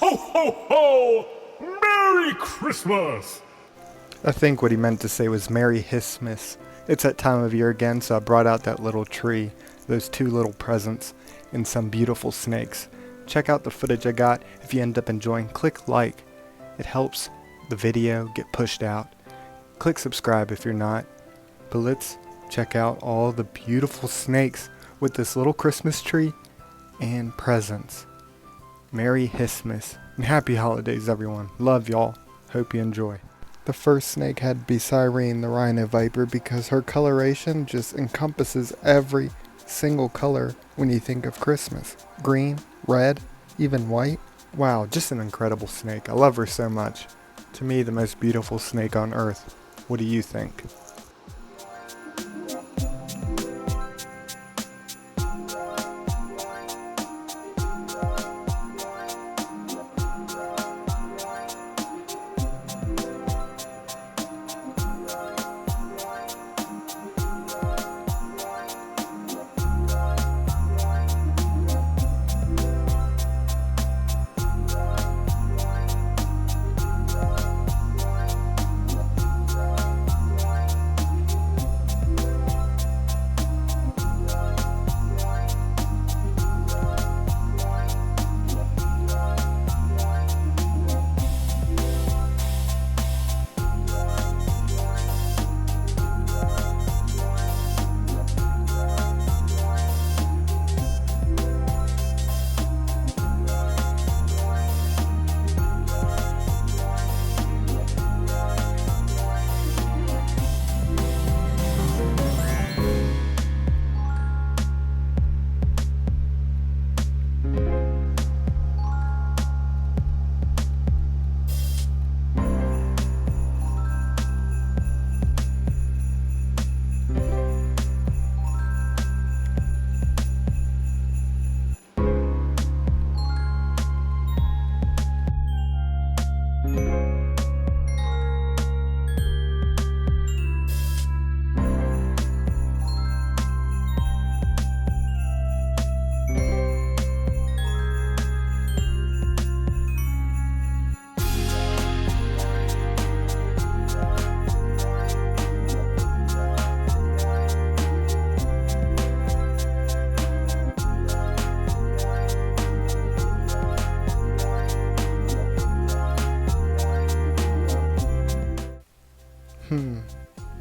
Ho, ho, ho! Merry Christmas! I think what he meant to say was Merry Hissmas. It's that time of year again, so I brought out that little tree, those two little presents, and some beautiful snakes. Check out the footage I got. If you end up enjoying, click like. It helps the video get pushed out. Click subscribe if you're not. But let's check out all the beautiful snakes with this little Christmas tree and presents. Merry Hissmas and happy holidays, everyone. Love y'all. Hope you enjoy. The first snake had to be Cyrene, the rhino viper, because her coloration just encompasses every single color when you think of Christmas. Green, red, even white. Wow, just an incredible snake. I love her so much. To me, the most beautiful snake on earth. What do you think?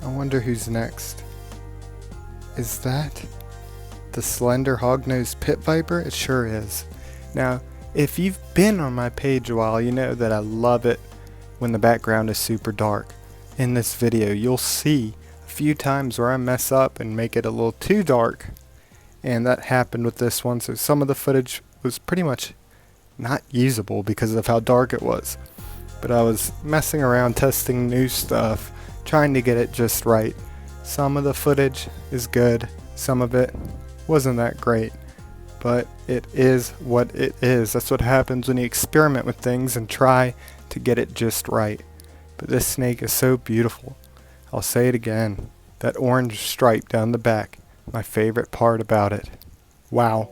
I wonder who's next. Is that the slender hog-nosed pit viper? It sure is. Now, if you've been on my page a while, you know that I love it when the background is super dark. In this video, you'll see a few times where I mess up and make it a little too dark. And that happened with this one, so some of the footage was pretty much not usable because of how dark it was. But I was messing around testing new stuff, trying to get it just right. Some of the footage is good, some of it wasn't that great, but it is what it is. That's what happens when you experiment with things and try to get it just right. But this snake is so beautiful. I'll say it again, that orange stripe down the back, my favorite part about it. Wow.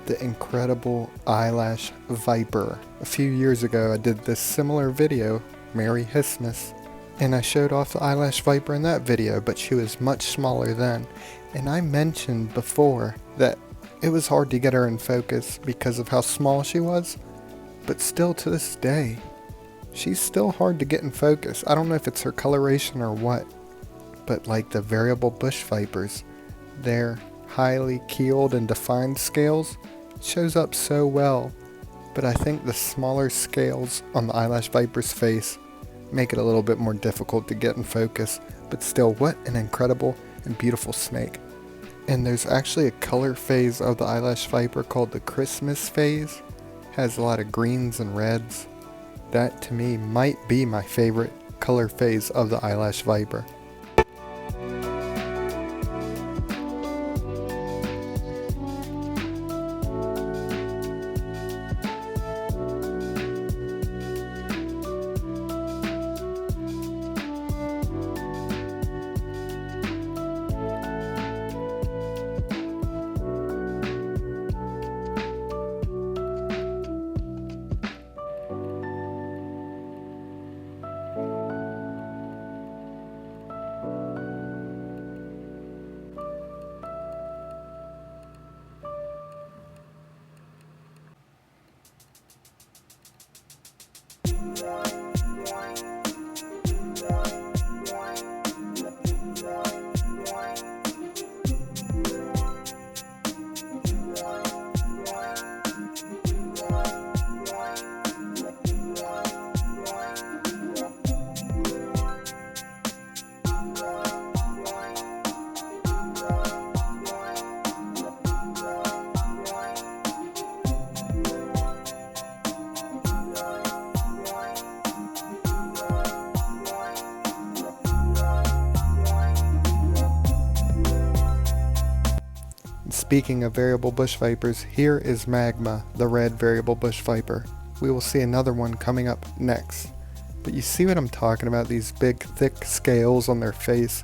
the incredible eyelash viper. A few years ago I did this similar video, Merry Hissmas, And I showed off the eyelash viper in that video, but she was much smaller then. And I mentioned before that it was hard to get her in focus because of how small she was, but still to this day, she's still hard to get in focus. I don't know if it's her coloration or what, but like the variable bush vipers, their highly keeled and defined scales shows up so well, but I think the smaller scales on the eyelash viper's face make it a little bit more difficult to get in focus, but still, what an incredible and beautiful snake. And there's actually a color phase of the eyelash viper called the Christmas phase. Has a lot of greens and reds. That to me might be my favorite color phase of the eyelash viper. Speaking of variable bush vipers, here is Magma, the red variable bush viper. We will see another one coming up next. But you see what I'm talking about? These big thick scales on their face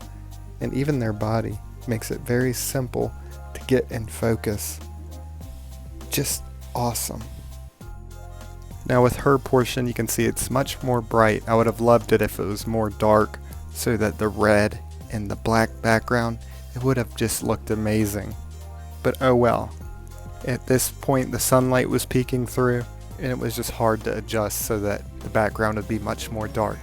and even their body makes it very simple to get in focus. Just awesome. Now with her portion, you can see it's much more bright. I would have loved it if it was more dark so that the red and the black background, it would have just looked amazing. But oh well. At this point the sunlight was peeking through and it was just hard to adjust so that the background would be much more dark.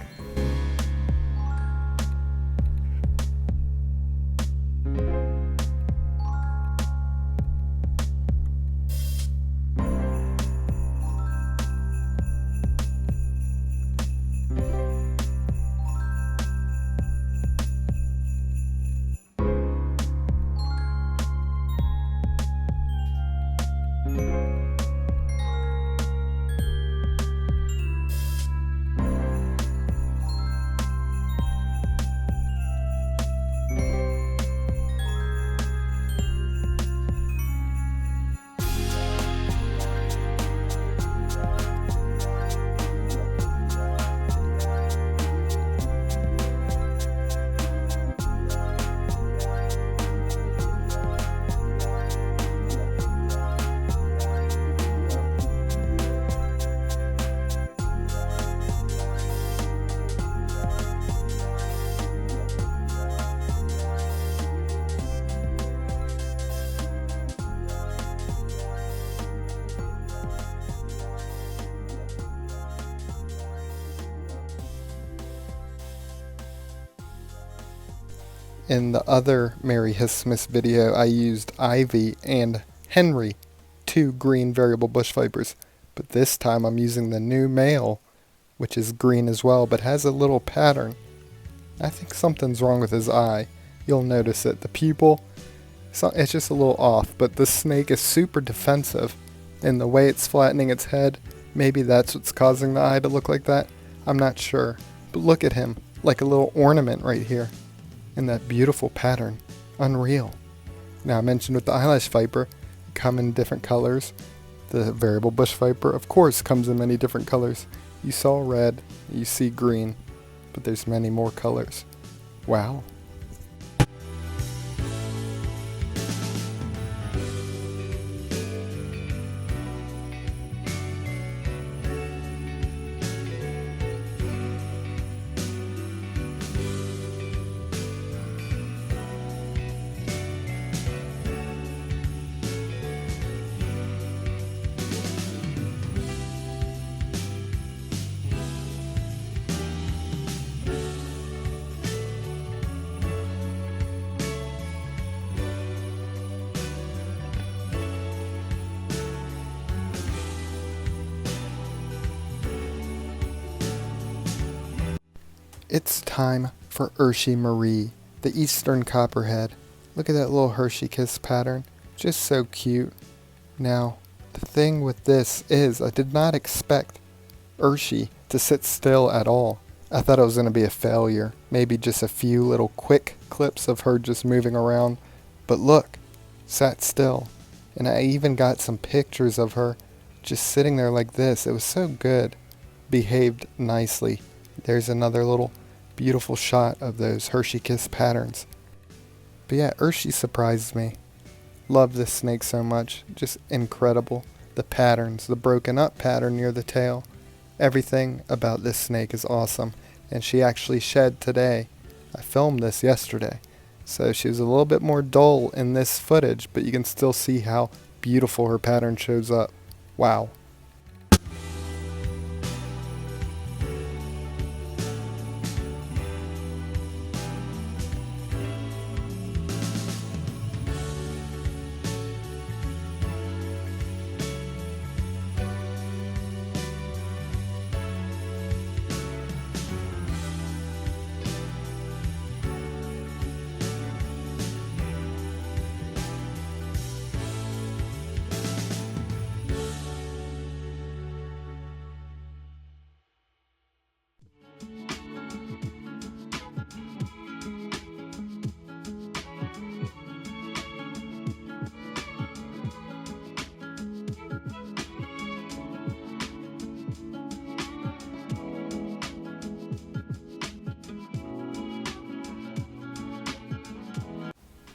In the other Merry Hissmas video, I used Ivy and Henry, 2 green variable bush vipers, but this time I'm using the new male, which is green as well, but has a little pattern. I think something's wrong with his eye. You'll notice it. The pupil, it's just a little off, but the snake is super defensive, and the way it's flattening its head, maybe that's what's causing the eye to look like that. I'm not sure, but look at him, like a little ornament right here. And that beautiful pattern. Unreal. Now I mentioned with the eyelash viper, come in different colors. The variable bush viper, of course, comes in many different colors. You saw red, you see green, but there's many more colors. Wow. it's time for Urshi Marie, the Eastern Copperhead. Look at that little Hershey Kiss pattern. Just so cute. Now, the thing with this is I did not expect Urshi to sit still at all. I thought it was going to be a failure. Maybe just a few little quick clips of her just moving around. But look, sat still. And I even got some pictures of her just sitting there like this. It was so good. Behaved nicely. There's another little beautiful shot of those Hershey Kiss patterns. But yeah, Urshi surprised me. Love this snake so much. Just incredible. The patterns, the broken up pattern near the tail. Everything about this snake is awesome. And she actually shed today. I filmed this yesterday. So she was a little bit more dull in this footage, but you can still see how beautiful her pattern shows up. Wow.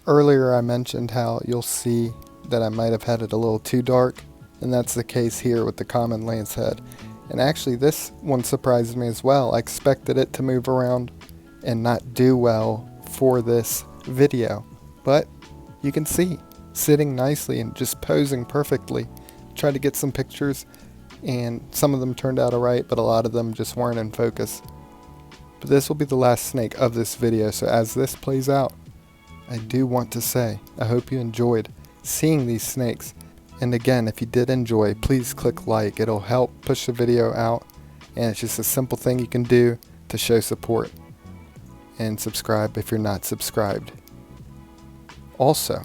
Earlier I mentioned how you'll see that I might have had it a little too dark, and that's the case here with the common lancehead. And actually this one surprised me as well. I expected it to move around and not do well for this video, but you can see sitting nicely and just posing perfectly. Tried to get some pictures and some of them turned out alright, but a lot of them just weren't in focus. But this will be the last snake of this video, so as this plays out, I do want to say, I hope you enjoyed seeing these snakes. And again, if you did enjoy, please click like. It'll help push the video out. And it's just a simple thing you can do to show support. And subscribe if you're not subscribed. Also,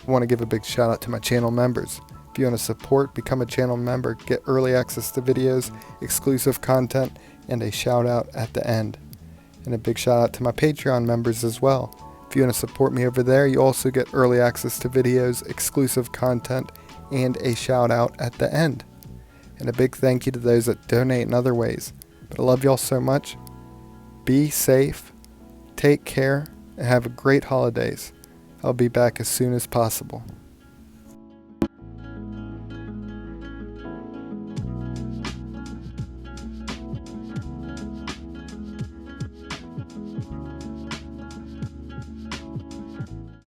I want to give a big shout out to my channel members. If you want to support, become a channel member, get early access to videos, exclusive content, and a shout out at the end. And a big shout out to my Patreon members as well. If you want to support me over there, you also get early access to videos, exclusive content, and a shout out at the end. And a big thank you to those that donate in other ways. But I love y'all so much. Be safe, take care, and have a great holidays. I'll be back as soon as possible.